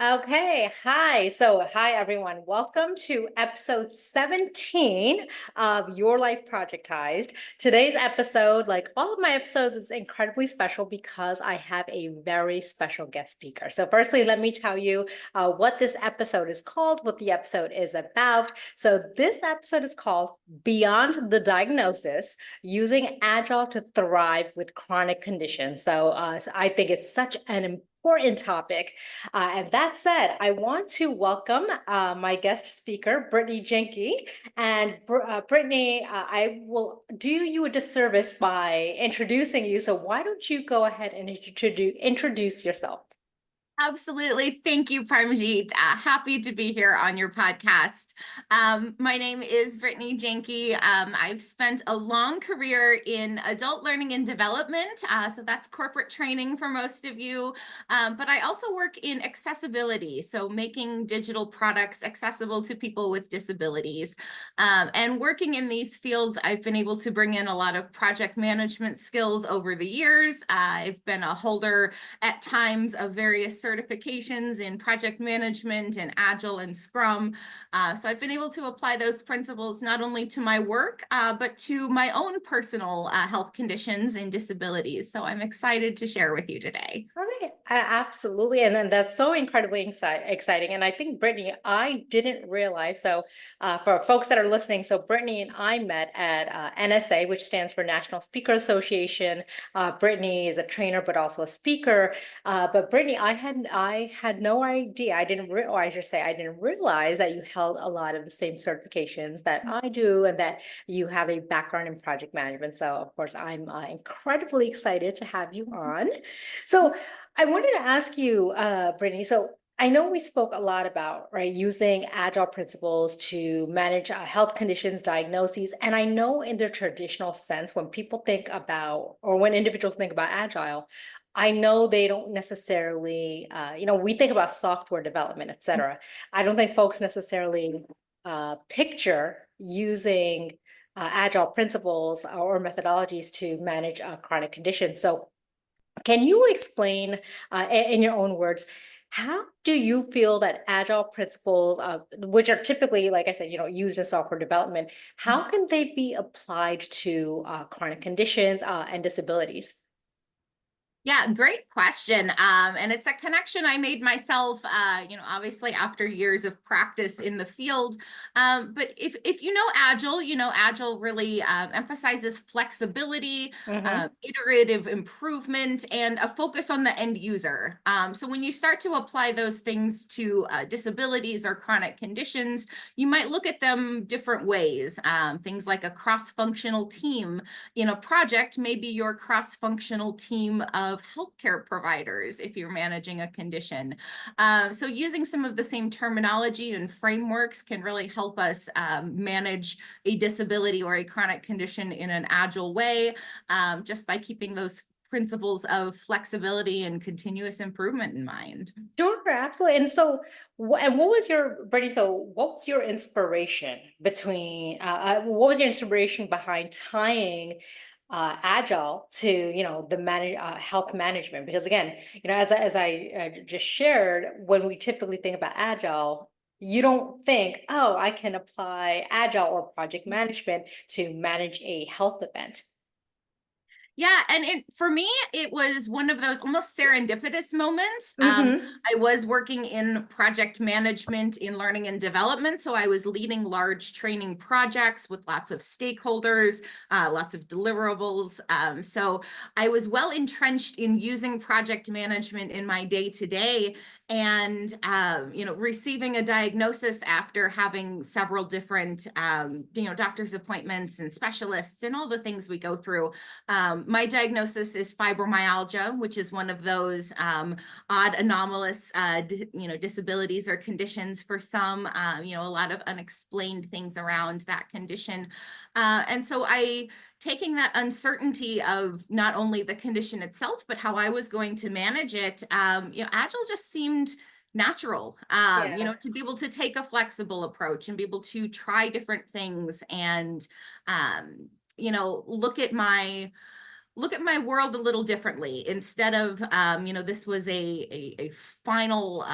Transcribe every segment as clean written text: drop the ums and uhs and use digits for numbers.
Okay, hi. Hi everyone. Welcome to episode 17 of Your Life Projectized. Today's episode, like all of my episodes, is incredibly special because I have a very special guest speaker. So, firstly, let me tell you what this episode is called, what the episode is about. So, this episode is called Beyond the Diagnosis: Using Agile to Thrive with Chronic Conditions. So I think it's such an important topic. And that said, I want to welcome my guest speaker, Britne Jenke. And Britne, I will do you a disservice by introducing you. So why don't you go ahead and introduce yourself? Absolutely. Thank you, Parmjit. Happy to be here on your podcast. My name is Britne Jenke. I've spent a long career in adult learning and development. So that's corporate training for most of you. But I also work in accessibility, so making digital products accessible to people with disabilities. And working in these fields, I've been able to bring in a lot of project management skills over the years. I've been a holder at times of various certifications in project management and Agile and Scrum. So I've been able to apply those principles not only to my work, but to my own personal health conditions and disabilities. So I'm excited to share with you today. Okay, absolutely. And then that's so incredibly exciting. And I think Brittany, I didn't realize. For folks that are listening, so Brittany and I met at NSA, which stands for National Speaker Association. Brittany is a trainer, but also a speaker. But Brittany, I had no idea. Or I should say, I didn't realize that you held a lot of the same certifications that I do, and that you have a background in project management. So, of course, I'm incredibly excited to have you on. So, I wanted to ask you, Brittany. So I know we spoke a lot about, right, using agile principles to manage health conditions, diagnoses. And I know in the traditional sense, when people think about, or when individuals think about agile, I know they don't necessarily, we think about software development, et cetera. I don't think folks necessarily picture using agile principles or methodologies to manage chronic conditions. So can you explain, in your own words, how do you feel that agile principles, which are typically, like I said, used in software development, how can they be applied to chronic conditions and disabilities? Yeah, great question. And it's a connection I made myself, obviously after years of practice in the field. But if you know Agile, Agile really emphasizes flexibility, Mm-hmm. iterative improvement, and a focus on the end user. So when you start to apply those things to disabilities or chronic conditions, you might look at them different ways. Things like a cross-functional team in a project, maybe your cross-functional team of healthcare providers if you're managing a condition. So using some of the same terminology and frameworks can really help us manage a disability or a chronic condition in an agile way, just by keeping those principles of flexibility and continuous improvement in mind. Sure, absolutely. And what was your, Brittany, so what was your inspiration what was your inspiration behind tying agile to, the health management? Because again, as I just shared, when we typically think about agile, you don't think, oh, I can apply agile or project management to manage a health event. Yeah, and for me, it was one of those almost serendipitous moments. Mm-hmm. I was working in project management in learning and development, so I was leading large training projects with lots of stakeholders, lots of deliverables. So I was well entrenched in using project management in my day to day, and receiving a diagnosis after having several different doctor's appointments and specialists and all the things we go through. My diagnosis is fibromyalgia, which is one of those odd, anomalous, disabilities or conditions for some. A lot of unexplained things around that condition, and so taking that uncertainty of not only the condition itself, but how I was going to manage it, Agile just seemed natural, Yeah. to be able to take a flexible approach and be able to try different things and, look at my look at my world a little differently instead of, this was a final,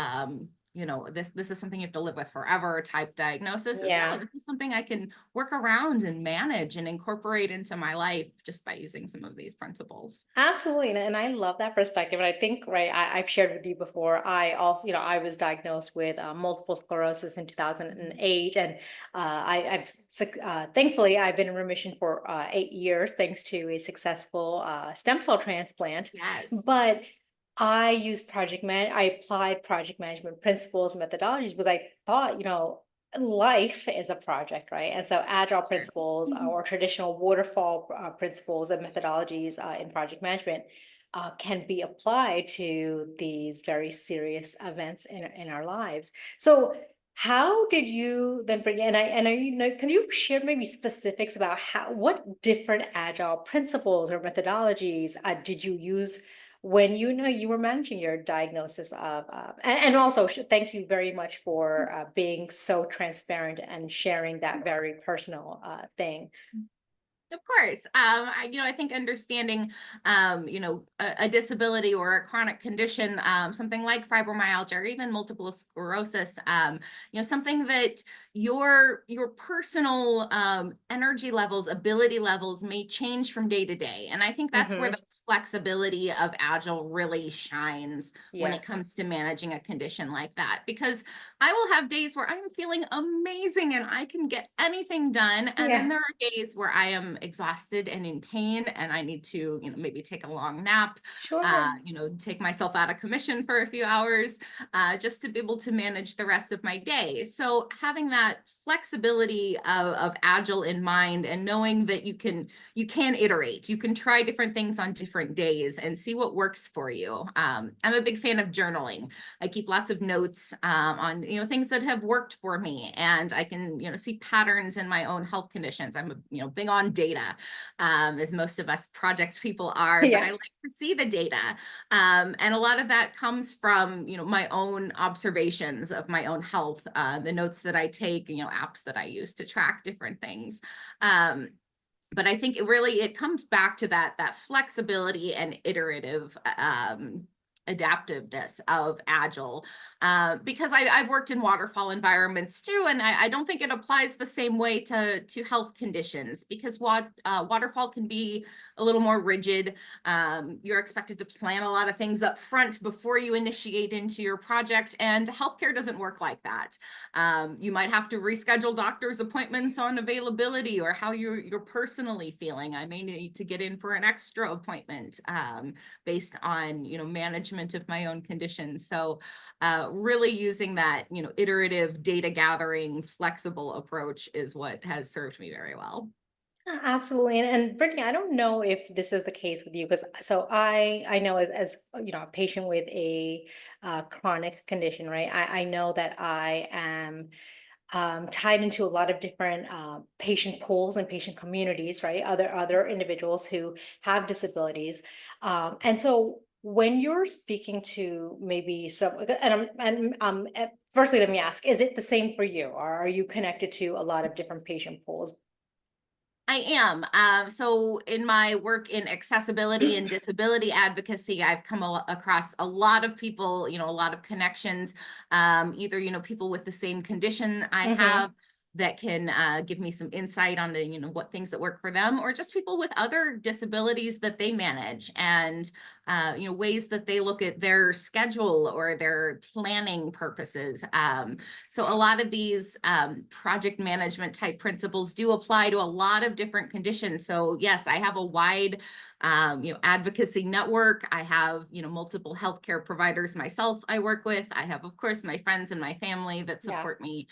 this is something you have to live with forever type diagnosis. Is no, Yeah. this is something I can work around and manage and incorporate into my life just by using some of these principles. Absolutely. And I love that perspective. And I think, right, I've shared with you before, I also, I was diagnosed with multiple sclerosis in 2008. And thankfully, I've been in remission for 8 years, thanks to a successful stem cell transplant. Yes. But I applied project management principles and methodologies because I thought, life is a project, right? And so agile Sure. principles Mhm. or traditional waterfall principles and methodologies in project management can be applied to these very serious events in our lives. So how did you then bring, and can you share maybe specifics about what different agile principles or methodologies did you use when you were managing your diagnosis of and also thank you very much for being so transparent and sharing that very personal thing. Of course. I think understanding, a disability or a chronic condition, something like fibromyalgia or even multiple sclerosis, something that your personal energy levels, ability levels may change from day to day. And I think that's where Hmm. the flexibility of Agile really shines when Yeah. it comes to managing a condition like that. Because I will have days where I'm feeling amazing and I can get anything done. And then Yeah. there are days where I am exhausted and in pain and I need to, maybe take a long nap, Sure. take myself out of commission for a few hours, just to be able to manage the rest of my day. So having that flexibility of Agile in mind and knowing that you can iterate, you can try different things on different days and see what works for you. I'm a big fan of journaling. I keep lots of notes on things that have worked for me, and I can see patterns in my own health conditions. I'm big on data, as most of us project people are, but Yeah. I like to see the data, and a lot of that comes from my own observations of my own health, the notes that I take, apps that I use to track different things. But I think it comes back to that flexibility and iterative adaptiveness of Agile, because I've worked in waterfall environments too, and I don't think it applies the same way to health conditions, because waterfall can be a little more rigid. You're expected to plan a lot of things up front before you initiate into your project, and healthcare doesn't work like that. You might have to reschedule doctor's appointments on availability or how you're personally feeling. I may need to get in for an extra appointment, based on management of my own conditions. So really using that iterative data gathering flexible approach is what has served me very well. Absolutely. And Brittany, I don't know if this is the case with you because so I know as a patient with a chronic condition, right? I know that I am tied into a lot of different patient pools and patient communities, right? Other individuals who have disabilities, and so when you're speaking to maybe some, firstly, let me ask: is it the same for you, or are you connected to a lot of different patient pools? I am. So in my work in accessibility and disability advocacy, I've come across a lot of people, a lot of connections, either, people with the same condition I Hmm. have that can give me some insight on the, what things that work for them, or just people with other disabilities that they manage, and, ways that they look at their schedule or their planning purposes. So a lot of these project management type principles do apply to a lot of different conditions. So yes, I have a wide, advocacy network. I have, multiple healthcare providers myself I work with. I have, of course, my friends and my family that Yeah. support me.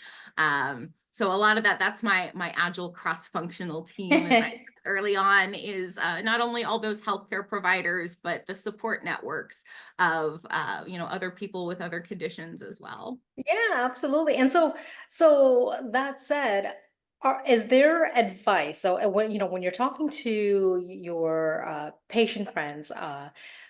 So a lot of that's my Agile cross-functional team, as I said early on, is not only all those healthcare providers, but the support networks of, other people with other conditions as well. Yeah, absolutely. And so that said, Is there advice? So when when you're talking to your patient friends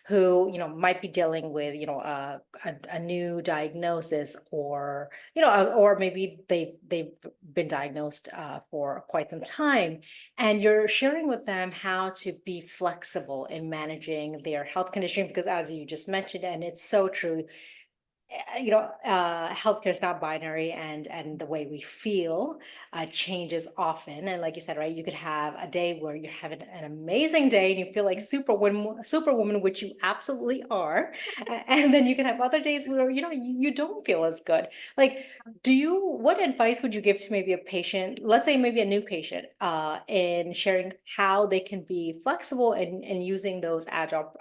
who might be dealing with a new diagnosis, or or maybe they've been diagnosed for quite some time, and you're sharing with them how to be flexible in managing their health condition, because as you just mentioned, and it's so true, healthcare is not binary, and the way we feel changes often. And like you said, right, you could have a day where you're having an amazing day and you feel like superwoman, which you absolutely are. And then you can have other days where, you don't feel as good. Like, what advice would you give to maybe a patient, let's say maybe a new patient, in sharing how they can be flexible and using those agile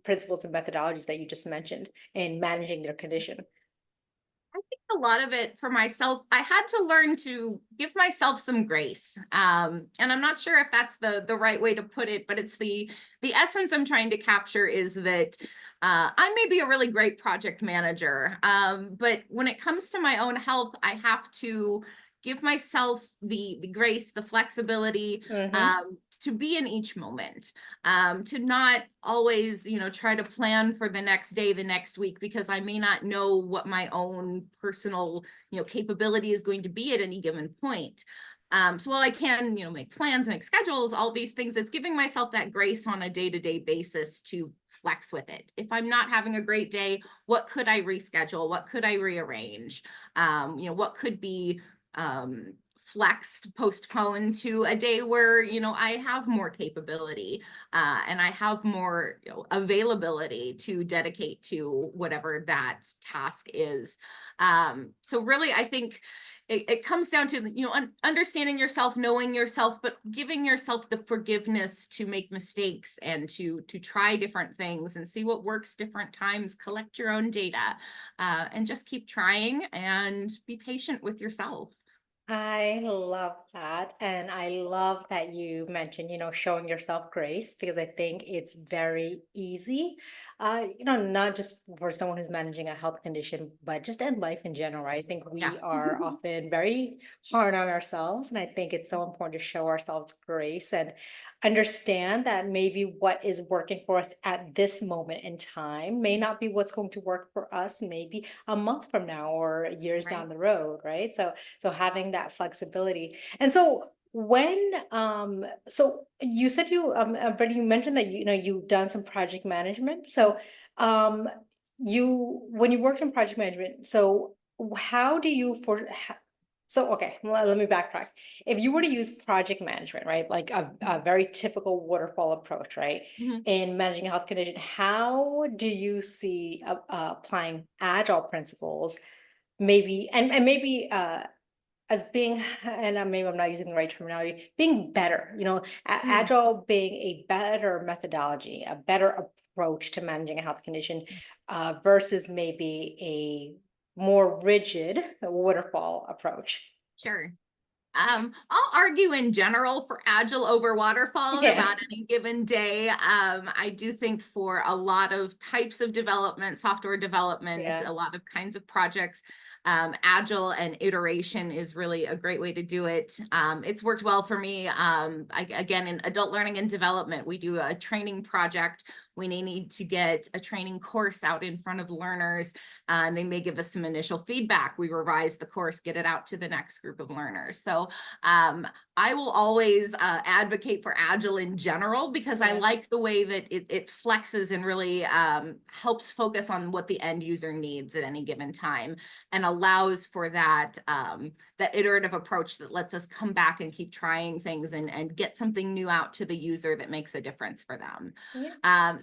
principles and methodologies that you just mentioned in managing their condition? I think a lot of it for myself, I had to learn to give myself some grace. And I'm not sure if that's the right way to put it, but it's the essence I'm trying to capture is that I may be a really great project manager, but when it comes to my own health, I have to give myself the grace, the flexibility, Mm-hmm. to be in each moment, to not always, try to plan for the next day, the next week, because I may not know what my own personal, capability is going to be at any given point. So while I can, make plans, make schedules, all these things, it's giving myself that grace on a day-to-day basis to flex with it. If I'm not having a great day, what could I reschedule? What could I rearrange? What could be flexed, postponed to a day where, I have more capability, and I have more, availability to dedicate to whatever that task is. So really, I think it comes down to, understanding yourself, knowing yourself, but giving yourself the forgiveness to make mistakes and to try different things and see what works different times, collect your own data, and just keep trying and be patient with yourself. I love that. And I love that you mentioned, showing yourself grace, because I think it's very easy, not just for someone who's managing a health condition, but just in life in general, right? I think Yeah. we are often very hard on ourselves. And I think it's so important to show ourselves grace and understand that maybe what is working for us at this moment in time may not be what's going to work for us maybe a month from now or years Right. down the road, right? So having that flexibility. And so when so you said Brittany, you mentioned that you've done some project management. So um when you worked in project management, so how do you so okay, let me backtrack. If you were to use project management, right, like a very typical waterfall approach, right, Mhm. in managing a health condition, how do you see applying agile principles, maybe and maybe as being, and maybe I'm not using the right terminology, being better, Mm. agile being a better methodology, a better approach to managing a health condition, versus maybe a more rigid waterfall approach. Sure. I'll argue in general for agile over waterfall at Yeah, about any given day. I do think for a lot of types of development, software development, yeah, a lot of kinds of projects, agile and iteration is really a great way to do it. It's worked well for me. Again, in adult learning and development, we do a training project. We may need to get a training course out in front of learners, and they may give us some initial feedback. We revise the course, get it out to the next group of learners. So I will always advocate for Agile in general because I yeah. like the way that it flexes and really helps focus on what the end user needs at any given time and allows for that iterative approach that lets us come back and keep trying things and get something new out to the user that makes a difference for them.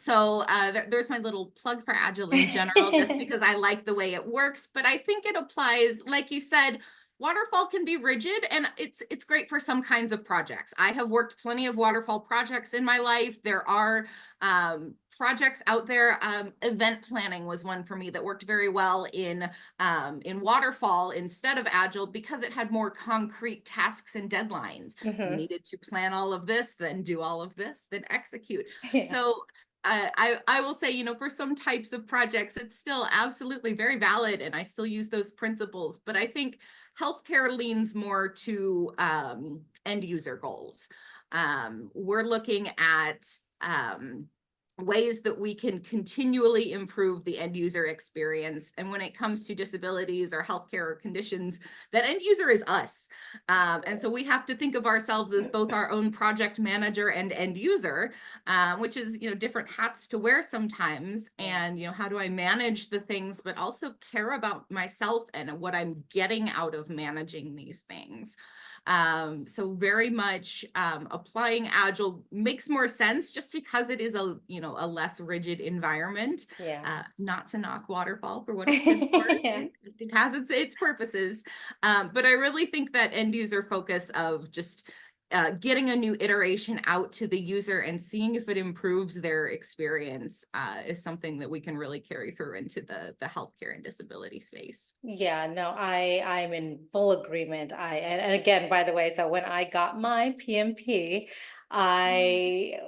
There's my little plug for Agile in general, just Yeah. because I like the way it works. But I think it applies, like you said, waterfall can be rigid and it's great for some kinds of projects. I have worked plenty of waterfall projects in my life. There are projects out there. Event planning was one for me that worked very well in waterfall instead of agile because it had more concrete tasks and deadlines. You Hmm. needed to plan all of this, then do all of this, then execute. Yeah. So I will say, for some types of projects, it's still absolutely very valid, and I still use those principles. But I think healthcare leans more to end user goals. We're looking at ways that we can continually improve the end user experience. And when it comes to disabilities or healthcare conditions, that end user is us. And so we have to think of ourselves as both our own project manager and end user, which is, different hats to wear sometimes. And, how do I manage the things, but also care about myself and what I'm getting out of managing these things. So very much applying Agile makes more sense just because it is a less rigid environment. Yeah. Not to knock waterfall for what it's good for. Yeah. It has its purposes. But I really think that end user focus of just getting a new iteration out to the user and seeing if it improves their experience is something that we can really carry through into the healthcare and disability space. Yeah, no, I'm in full agreement. And again, by the way, so when I got my PMP, I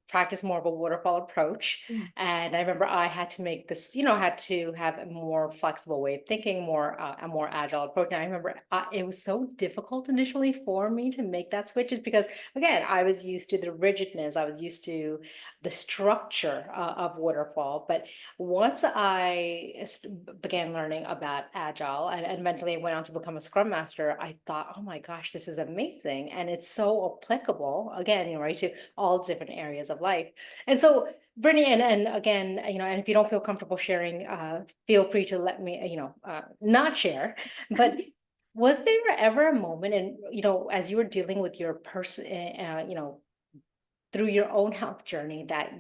practiced more of a waterfall approach. Mm. And I remember I had to make this, had to have a more flexible way of thinking, a more agile approach. And I remember it was so difficult initially for me to make that switch, just because again, I was used to the rigidness, I was used to the structure of waterfall. But once began learning about Agile, and eventually went on to become a Scrum Master, I thought, oh my gosh, this is amazing. And it's so applicable, again, right, to all different areas of life. And so, Brittany, and again, and if you don't feel comfortable sharing, feel free to let me, not share. But was there ever a moment, and as you were dealing with your person, through your own health journey, that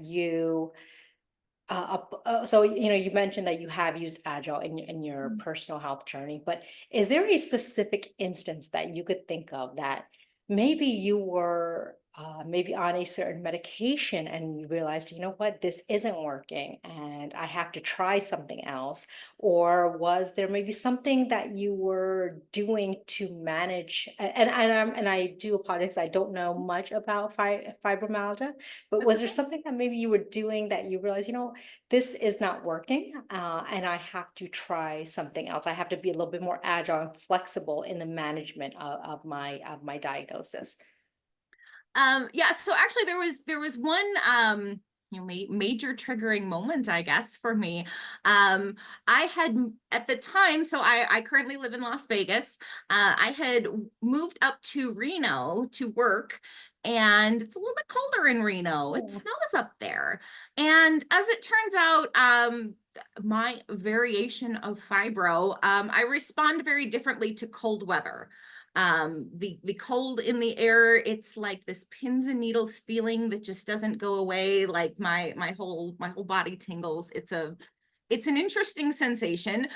so you mentioned that you have used Agile in your personal health journey, but is there a specific instance that you could think of that maybe you were maybe on a certain medication and you realized, you know what, this isn't working and I have to try something else? Or was there maybe something that you were doing to manage? And I do apologize, I don't know much about fibromyalgia, but That's was there okay. something that maybe you were doing that you realized, this is not working, and I have to try something else. I have to be a little bit more agile and flexible in the management of my diagnosis. Yeah, so actually there was one major triggering moment, I guess, for me. I had at the time, so I currently live in Las Vegas. I had moved up to Reno to work, and it's a little bit colder in Reno. It Oh. snows up there. And as it turns out, my variation of fibro, I respond very differently to cold weather. The cold in the air, it's like this pins and needles feeling that just doesn't go away. Like my whole body tingles. It's an interesting sensation,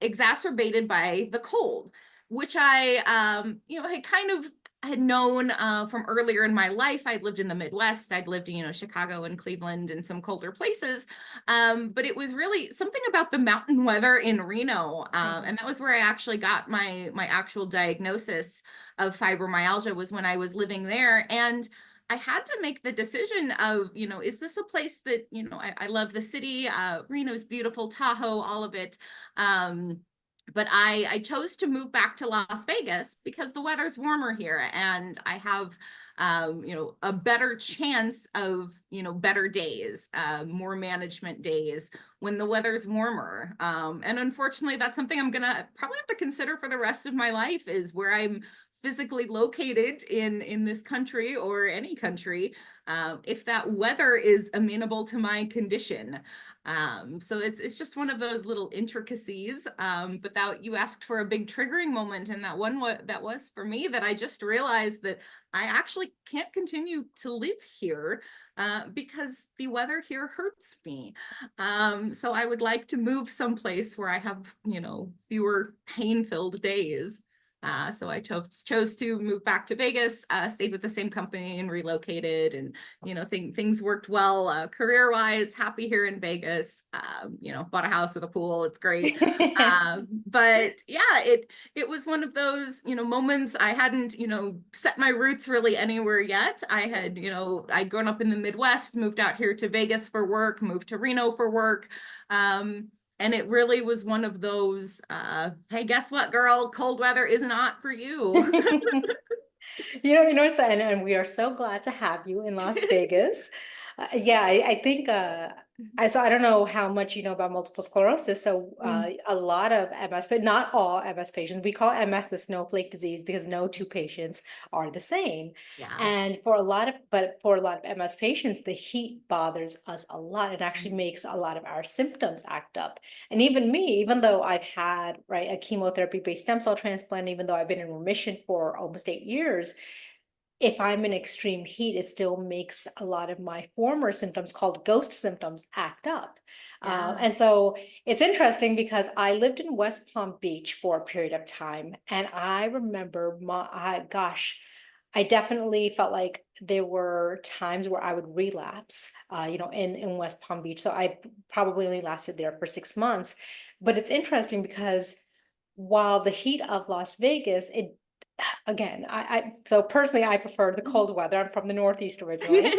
exacerbated by the cold, which I had kind of had known from earlier in my life. I'd lived in the Midwest. I'd lived in, Chicago and Cleveland and some colder places. But it was really something about the mountain weather in Reno. Mhm. And that was where I actually got my actual diagnosis of fibromyalgia, was when I was living there. And I had to make the decision of, is this a place that, I love the city, Reno's beautiful, Tahoe, all of it. But I chose to move back to Las Vegas because the weather's warmer here, and I have a better chance of, better days, more management days when the weather's warmer. And unfortunately, that's something I'm gonna probably have to consider for the rest of my life, is where I'm physically located in this country or any country, if that weather is amenable to my condition. So it's just one of those little intricacies. But that you asked for a big triggering moment, and that was for me, that I just realized that I actually can't continue to live here because the weather here hurts me. So I would like to move someplace where I have, fewer pain-filled days. So I chose to move back to Vegas, stayed with the same company and relocated, and things worked well career wise. Happy here in Vegas. Bought a house with a pool. It's great. But yeah, it was one of those moments. I hadn't set my roots really anywhere yet. I'd grown up in the Midwest, moved out here to Vegas for work, moved to Reno for work. And it really was one of those, hey, guess what, girl? Cold weather is not for you. And we are so glad to have you in Las Vegas. Yeah, I think I don't know how much you know about multiple sclerosis. So a lot of MS, but not all MS patients. We call MS the snowflake disease because no two patients are the same. Yeah. And for a lot of MS patients, the heat bothers us a lot. It actually makes a lot of our symptoms act up. And even me, even though I've had, right, a chemotherapy-based stem cell transplant, even though I've been in remission for almost 8 years, if I'm in extreme heat, it still makes a lot of my former symptoms called ghost symptoms act up. Yeah. And so it's interesting because I lived in West Palm Beach for a period of time. And I remember I definitely felt like there were times where I would relapse, in West Palm Beach. So I probably only lasted there for 6 months. But it's interesting because while the heat of Las Vegas, it again, so personally, I prefer the cold weather. I'm from the Northeast originally.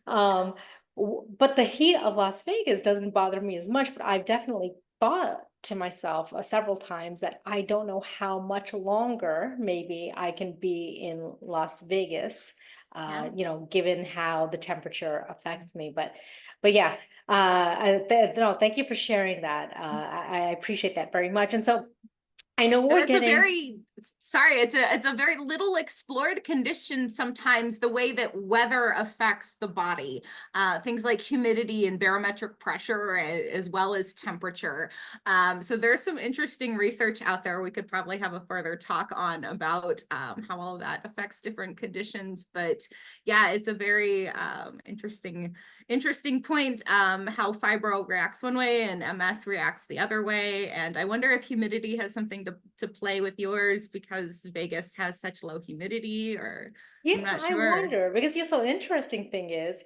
Um, but the heat of Las Vegas doesn't bother me as much, but I've definitely thought to myself several times that I don't know how much longer maybe I can be in Las Vegas, Yeah. given how the temperature affects me. But yeah, no, thank you for sharing that. I appreciate that very much. And so I know And we're it's a getting. very sorry, it's a very little explored condition sometimes, the way that weather affects the body. Things like humidity and barometric pressure, as well as temperature. So there's some interesting research out there we could probably have a further talk on about how all of that affects different conditions. But yeah, it's a very interesting point, how fibro reacts one way and MS reacts the other way. And I wonder if humidity has something to play with yours because Vegas has such low humidity, or Yeah, I'm not I sure. wonder because so interesting thing is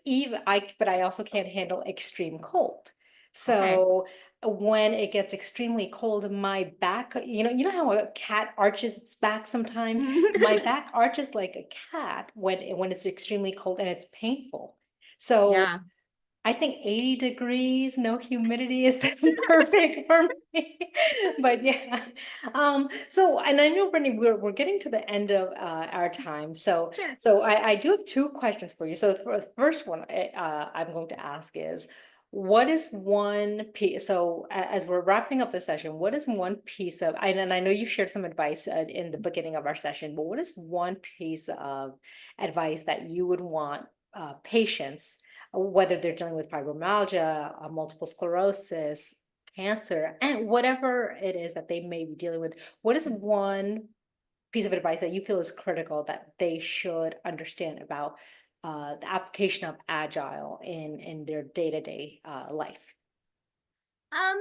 but I also can't handle extreme cold. Okay. So when it gets extremely cold, my back, you know how a cat arches its back sometimes? My back arches like a cat when it's extremely cold and it's painful. So Yeah. I think 80 degrees, no humidity is perfect for me. But yeah. And I know, Brittany, we're getting to the end of our time. So Sure. so I do have two questions for you. So the first one I'm going to ask is, what is one piece? So as we're wrapping up the session, what is one piece of, and I know you shared some advice in the beginning of our session, but what is one piece of advice that you would want patients, whether they're dealing with fibromyalgia, multiple sclerosis, cancer, and whatever it is that they may be dealing with, what is one piece of advice that you feel is critical that they should understand about the application of Agile in their day-to-day life? Um,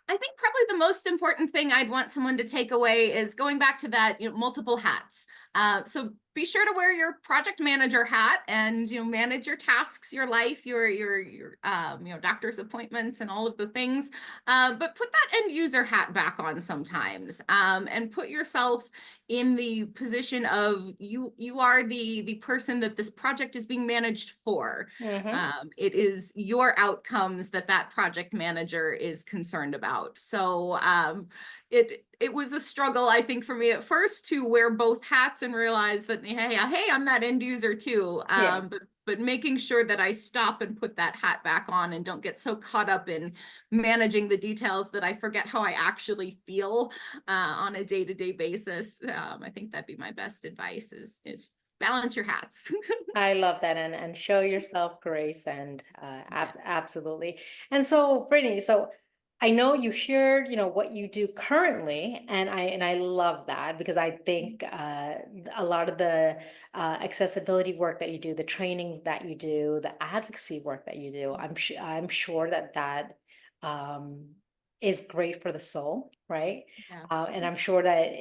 I think probably the most important thing I'd want someone to take away is going back to that, multiple hats. So be sure to wear your project manager hat and manage your tasks, your life, your doctor's appointments and all of the things. But put that end user hat back on sometimes, and put yourself in the position of you are the person that this project is being managed for. Mm-hmm. It is your outcomes that that project manager is concerned about. So it was a struggle, I think, for me at first to wear both hats and realize that hey, I'm that end user too. Yeah. But making sure that I stop and put that hat back on and don't get so caught up in managing the details that I forget how I actually feel on a day-to-day basis. I think that'd be my best advice is balance your hats. I love that, and show yourself grace, and Yes. absolutely. And so, Brittany, so I know you shared, what you do currently, and I love that because I think a lot of the accessibility work that you do, the trainings that you do, the advocacy work that you do, I'm sure that um, is great for the soul, right? Yeah. And I'm sure that,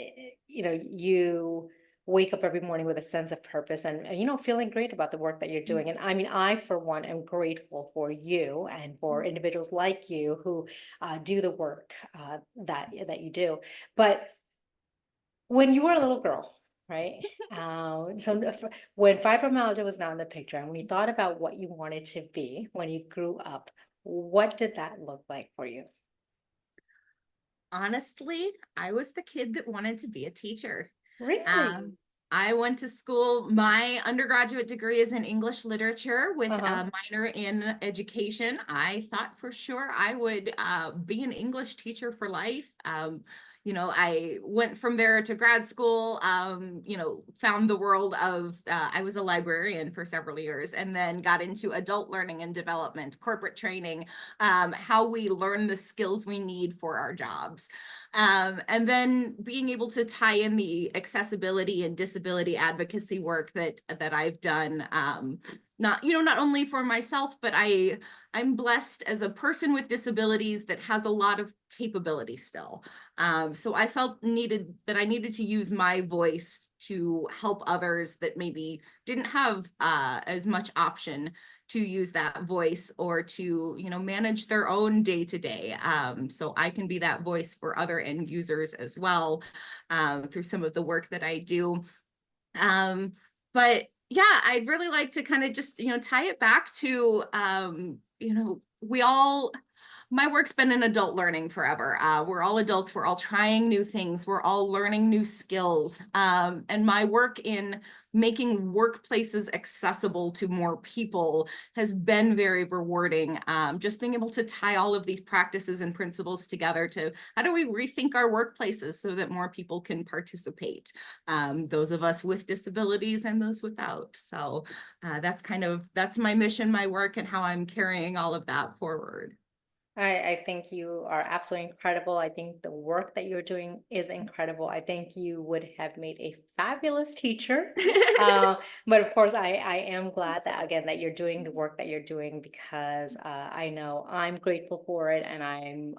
you wake up every morning with a sense of purpose and, feeling great about the work that you're doing. And I mean, I, for one, am grateful for you and for individuals like you who do the work that you do. But when you were a little girl, right? When fibromyalgia was not in the picture, and when you thought about what you wanted to be when you grew up, what did that look like for you? Honestly, I was the kid that wanted to be a teacher. Really? Um, I went to school. My undergraduate degree is in English literature with Uh-huh. a minor in education. I thought for sure I would be an English teacher for life. I went from there to grad school, found the world of, I was a librarian for several years and then got into adult learning and development, corporate training, how we learn the skills we need for our jobs. And then being able to tie in the accessibility and disability advocacy work that I've done, not only for myself, but I'm blessed as a person with disabilities that has a lot of capability still. So I felt I needed to use my voice to help others that maybe didn't have as much option to use that voice or to, manage their own day to day. So I can be that voice for other end users as well, through some of the work that I do. But yeah, I'd really like to kind of just, tie it back to, we all, my work's been in adult learning forever. We're all adults. We're all trying new things. We're all learning new skills. And my work in making workplaces accessible to more people has been very rewarding. Just being able to tie all of these practices and principles together to how do we rethink our workplaces so that more people can participate, those of us with disabilities and those without. So that's my mission, my work, and how I'm carrying all of that forward. I think you are absolutely incredible. I think the work that you're doing is incredible. I think you would have made a fabulous teacher. Uh, but of course, I am glad that, again, that you're doing the work that you're doing because I know I'm grateful for it. And I'm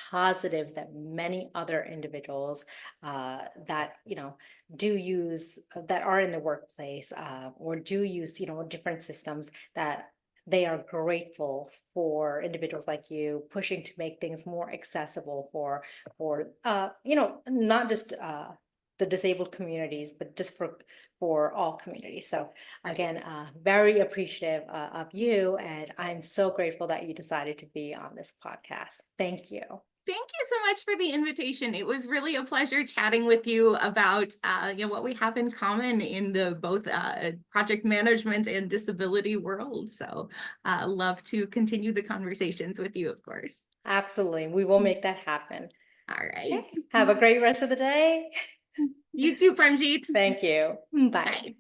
positive that many other individuals that, that are in the workplace or do use, different systems that they are grateful for individuals like you pushing to make things more accessible for not just the disabled communities, but just for all communities. So again, very appreciative of you, and I'm so grateful that you decided to be on this podcast. Thank you. Thank you so much for the invitation. It was really a pleasure chatting with you about what we have in common in the both project management and disability world. So love to continue the conversations with you, of course. Absolutely. We will make that happen. All right. Okay. Have a great rest of the day. You too, Parmjit. Thank you. Bye. Bye.